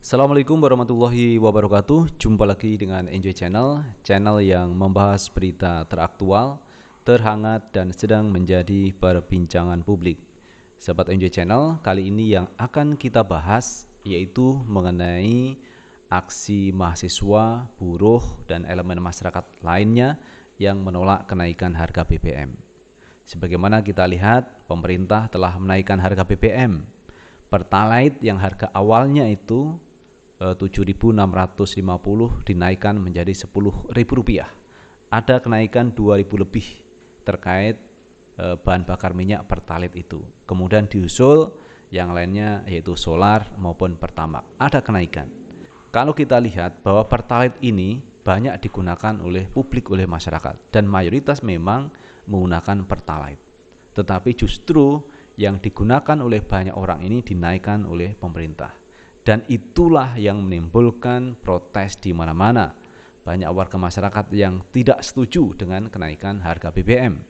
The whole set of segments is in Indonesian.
Assalamualaikum warahmatullahi wabarakatuh. Jumpa lagi dengan Enjoy Channel yang membahas berita teraktual, terhangat, dan sedang menjadi perbincangan publik. Sahabat Enjoy Channel, kali ini yang akan kita bahas yaitu mengenai aksi mahasiswa, buruh, dan elemen masyarakat lainnya yang menolak kenaikan harga BBM. Sebagaimana kita lihat, pemerintah telah menaikkan harga BBM. Pertalite yang harga awalnya itu 7.650 dinaikkan menjadi Rp10.000. Ada kenaikan 2.000 lebih terkait bahan bakar minyak Pertalite itu. Kemudian diusul yang lainnya yaitu solar maupun Pertamax. Ada kenaikan. Kalau kita lihat bahwa Pertalite ini banyak digunakan oleh publik, oleh masyarakat, dan mayoritas memang menggunakan Pertalite. Tetapi justru yang digunakan oleh banyak orang ini dinaikkan oleh pemerintah. Dan itulah yang menimbulkan protes di mana-mana. Banyak warga masyarakat yang tidak setuju dengan kenaikan harga BBM.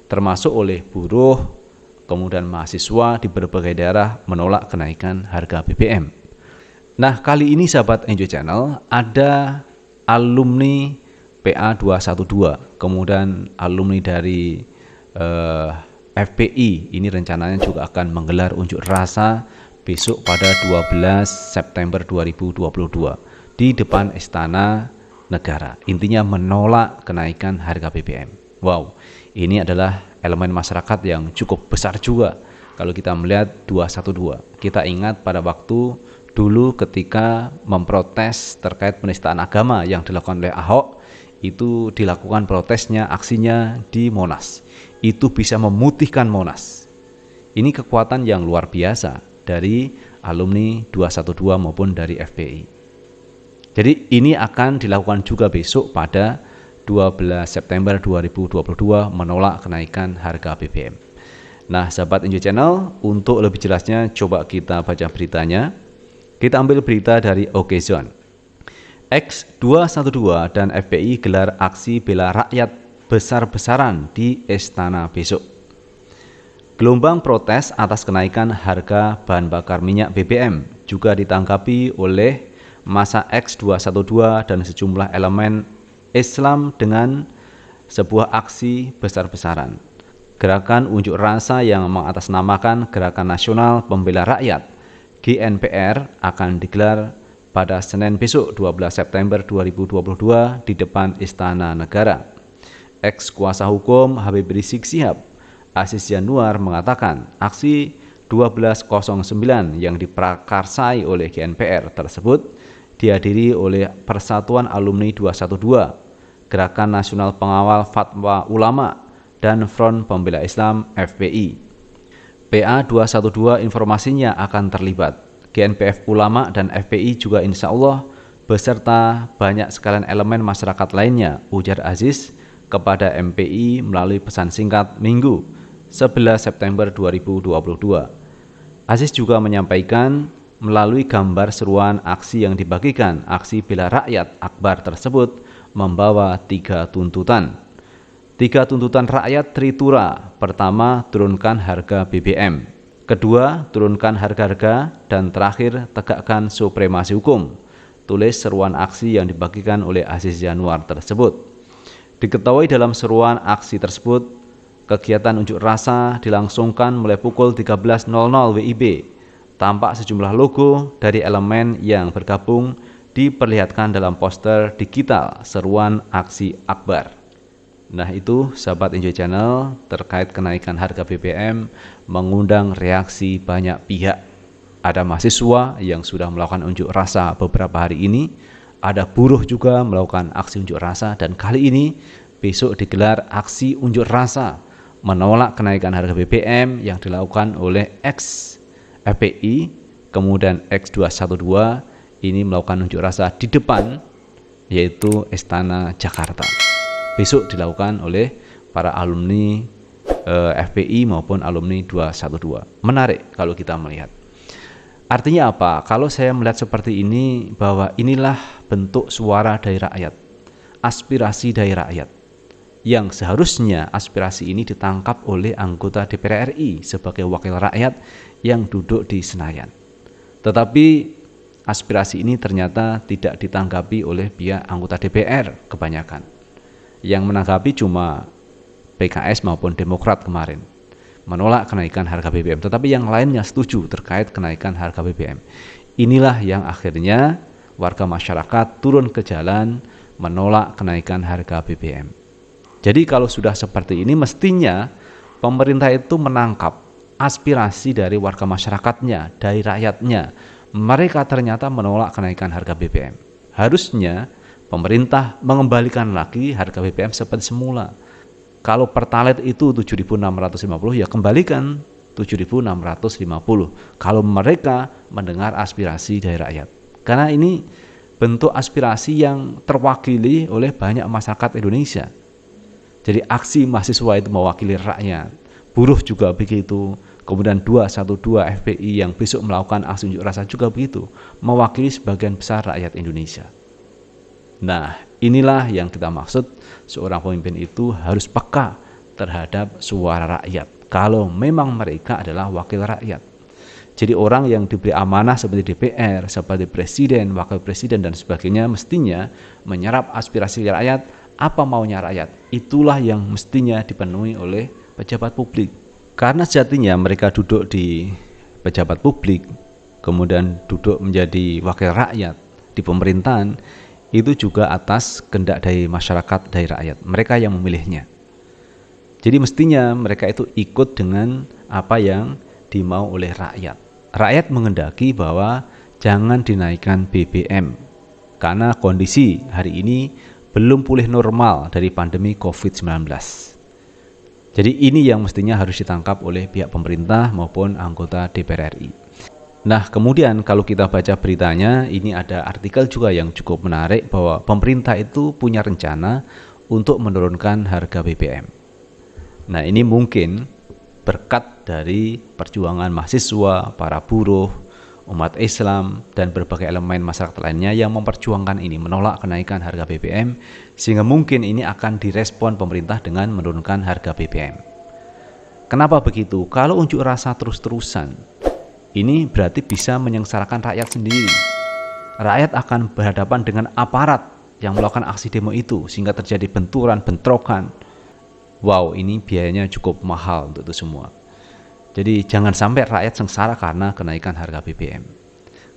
Termasuk oleh buruh, kemudian mahasiswa di berbagai daerah menolak kenaikan harga BBM. Nah, kali ini sahabat Enjoy Channel ada alumni PA 212, kemudian alumni dari FPI. Ini rencananya juga akan menggelar unjuk rasa besok pada 12 September 2022 di depan Istana Negara. Intinya menolak kenaikan harga BBM. Wow, ini adalah elemen masyarakat yang cukup besar juga. Kalau kita melihat 212, kita ingat pada waktu dulu ketika memprotes terkait penistaan agama yang dilakukan oleh Ahok, itu dilakukan protesnya, aksinya di Monas. Itu bisa memutihkan Monas. Ini kekuatan yang luar biasa dari alumni 212 maupun dari FPI. Jadi ini akan dilakukan juga besok pada 12 September 2022 menolak kenaikan harga BBM. Nah, sahabat Enjoy Channel, untuk lebih jelasnya coba kita baca beritanya. Kita ambil berita dari Okezon. X212 dan FPI gelar aksi bela rakyat besar-besaran di Istana besok. Gelombang protes atas kenaikan harga bahan bakar minyak BBM juga ditanggapi oleh massa X212 dan sejumlah elemen Islam dengan sebuah aksi besar-besaran. Gerakan unjuk rasa yang mengatasnamakan Gerakan Nasional Pembela Rakyat GNPR akan digelar pada Senin besok 12 September 2022 di depan Istana Negara. Ex kuasa hukum Habib Rizik Syihab Aziz Yanuar mengatakan aksi 1209 yang diprakarsai oleh GNPR tersebut dihadiri oleh Persatuan Alumni 212, Gerakan Nasional Pengawal Fatwa Ulama, dan Front Pembela Islam FPI. PA 212 informasinya akan terlibat. GNPF Ulama dan FPI juga insya Allah beserta banyak sekalian elemen masyarakat lainnya, ujar Aziz kepada MPI melalui pesan singkat Minggu 11 September 2022. Aziz juga menyampaikan melalui gambar seruan aksi yang dibagikan, aksi bela rakyat akbar tersebut membawa 3 tuntutan. 3 tuntutan rakyat Tritura. Pertama, turunkan harga BBM. Kedua, turunkan harga-harga. Dan terakhir, tegakkan supremasi hukum. Tulis seruan aksi yang dibagikan oleh Aziz Yanuar tersebut. Diketahui dalam seruan aksi tersebut, kegiatan unjuk rasa dilangsungkan mulai pukul 13.00 WIB. Tampak sejumlah logo dari elemen yang bergabung diperlihatkan dalam poster digital seruan aksi akbar. Nah, itu sahabat Enjoy Channel terkait kenaikan harga BBM mengundang reaksi banyak pihak. Ada mahasiswa yang sudah melakukan unjuk rasa beberapa hari ini, ada buruh juga melakukan aksi unjuk rasa, dan kali ini besok digelar aksi unjuk rasa menolak kenaikan harga BBM yang dilakukan oleh FPI, kemudian X212 ini melakukan unjuk rasa di depan yaitu Istana Jakarta. Besok dilakukan oleh para alumni FPI maupun alumni 212. Menarik kalau kita melihat. Artinya apa? Kalau saya melihat seperti ini, bahwa inilah bentuk suara dari rakyat, aspirasi dari rakyat, yang seharusnya aspirasi ini ditangkap oleh anggota DPR RI sebagai wakil rakyat yang duduk di Senayan. Tetapi aspirasi ini ternyata tidak ditanggapi oleh pihak anggota DPR kebanyakan. Yang menanggapi cuma PKS maupun Demokrat kemarin, menolak kenaikan harga BBM, tetapi yang lainnya setuju terkait kenaikan harga BBM. Inilah yang akhirnya warga masyarakat turun ke jalan menolak kenaikan harga BBM. Jadi kalau sudah seperti ini, mestinya pemerintah itu menangkap aspirasi dari warga masyarakatnya, dari rakyatnya. Mereka ternyata menolak kenaikan harga BBM. Harusnya pemerintah mengembalikan lagi harga BBM seperti semula. Kalau Pertalite itu 7.650, ya kembalikan 7.650. Kalau mereka mendengar aspirasi dari rakyat. Karena ini bentuk aspirasi yang terwakili oleh banyak masyarakat Indonesia. Jadi aksi mahasiswa itu mewakili rakyat, buruh juga begitu, kemudian 212 FPI yang besok melakukan aksi unjuk rasa juga begitu, mewakili sebagian besar rakyat Indonesia. Nah, inilah yang kita maksud, seorang pemimpin itu harus peka terhadap suara rakyat, kalau memang mereka adalah wakil rakyat. Jadi orang yang diberi amanah seperti DPR, seperti presiden, wakil presiden dan sebagainya, mestinya menyerap aspirasi rakyat. Apa maunya rakyat, itulah yang mestinya dipenuhi oleh pejabat publik. Karena sejatinya mereka duduk di pejabat publik, kemudian duduk menjadi wakil rakyat di pemerintahan, itu juga atas kehendak dari masyarakat, dari rakyat, mereka yang memilihnya. Jadi mestinya mereka itu ikut dengan apa yang dimau oleh rakyat. Rakyat menghendaki bahwa jangan dinaikkan BBM, karena kondisi hari ini belum pulih normal dari pandemi COVID-19. Jadi ini yang mestinya harus ditangkap oleh pihak pemerintah maupun anggota DPR RI. Nah, kemudian kalau kita baca beritanya, ini ada artikel juga yang cukup menarik bahwa pemerintah itu punya rencana untuk menurunkan harga BBM. Nah, ini mungkin berkat dari perjuangan mahasiswa, para buruh, umat Islam, dan berbagai elemen masyarakat lainnya yang memperjuangkan ini, menolak kenaikan harga BBM, sehingga mungkin ini akan direspon pemerintah dengan menurunkan harga BBM. Kenapa begitu? Kalau unjuk rasa terus-terusan, ini berarti bisa menyengsarakan rakyat sendiri. Rakyat akan berhadapan dengan aparat yang melakukan aksi demo itu, sehingga terjadi benturan, bentrokan. Wow, ini biayanya cukup mahal untuk itu semua. Jadi jangan sampai rakyat sengsara karena kenaikan harga BBM.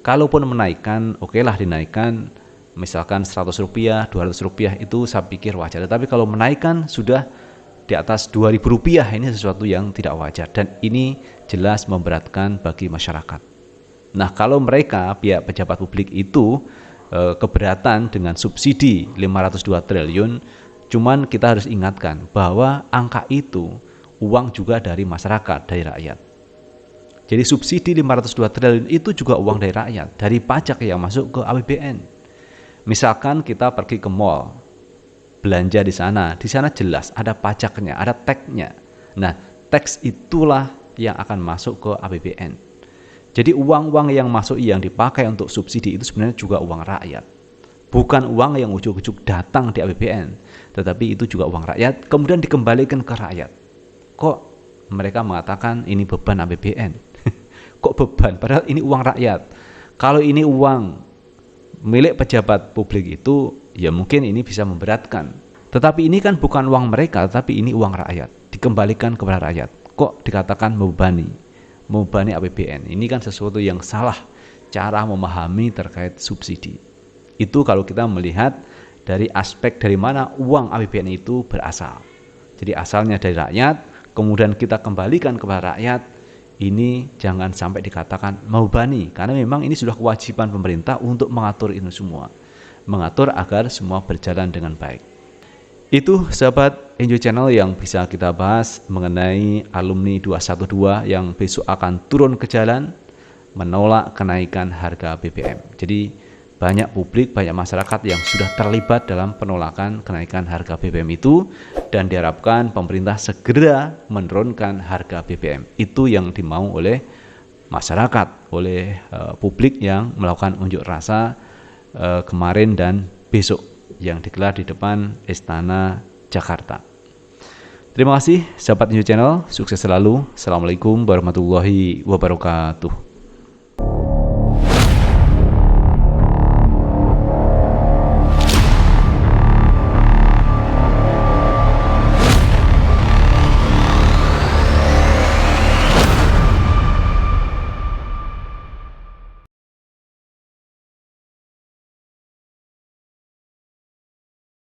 Kalaupun menaikkan, okelah dinaikkan, misalkan Rp100, Rp200 itu saya pikir wajar. Tetapi kalau menaikkan sudah di atas Rp2.000, ini sesuatu yang tidak wajar. Dan ini jelas memberatkan bagi masyarakat. Nah, kalau mereka, pihak pejabat publik itu keberatan dengan subsidi 502 triliun, cuman kita harus ingatkan bahwa angka itu uang juga dari masyarakat, dari rakyat. Jadi subsidi 502 triliun itu juga uang dari rakyat, dari pajak yang masuk ke APBN. Misalkan kita pergi ke mall, belanja di sana jelas ada pajaknya, ada tag-nya. Nah, tax itulah yang akan masuk ke APBN. Jadi uang-uang yang masuk yang dipakai untuk subsidi itu sebenarnya juga uang rakyat. Bukan uang yang ujuk-ujuk datang di APBN, tetapi itu juga uang rakyat, kemudian dikembalikan ke rakyat. Kok mereka mengatakan ini beban APBN? Kok beban? Padahal ini uang rakyat. Kalau ini uang milik pejabat publik itu, ya mungkin ini bisa memberatkan. Tetapi ini kan bukan uang mereka, tapi ini uang rakyat. Dikembalikan kepada rakyat. Kok dikatakan membebani APBN? Ini kan sesuatu yang salah cara memahami terkait subsidi. Itu kalau kita melihat dari aspek dari mana uang APBN itu berasal. Jadi asalnya dari rakyat, kemudian kita kembalikan kepada rakyat, ini jangan sampai dikatakan membebani, karena memang ini sudah kewajiban pemerintah untuk mengatur ini semua, mengatur agar semua berjalan dengan baik. Itu sahabat Enjoy Channel yang bisa kita bahas mengenai alumni 212 yang besok akan turun ke jalan menolak kenaikan harga BBM. Jadi banyak publik, banyak masyarakat yang sudah terlibat dalam penolakan kenaikan harga BBM itu, dan diharapkan pemerintah segera menurunkan harga BBM. Itu yang dimau oleh masyarakat, oleh publik yang melakukan unjuk rasa kemarin dan besok yang digelar di depan Istana Jakarta. Terima kasih sahabat Enjoy Channel, sukses selalu. Assalamualaikum warahmatullahi wabarakatuh.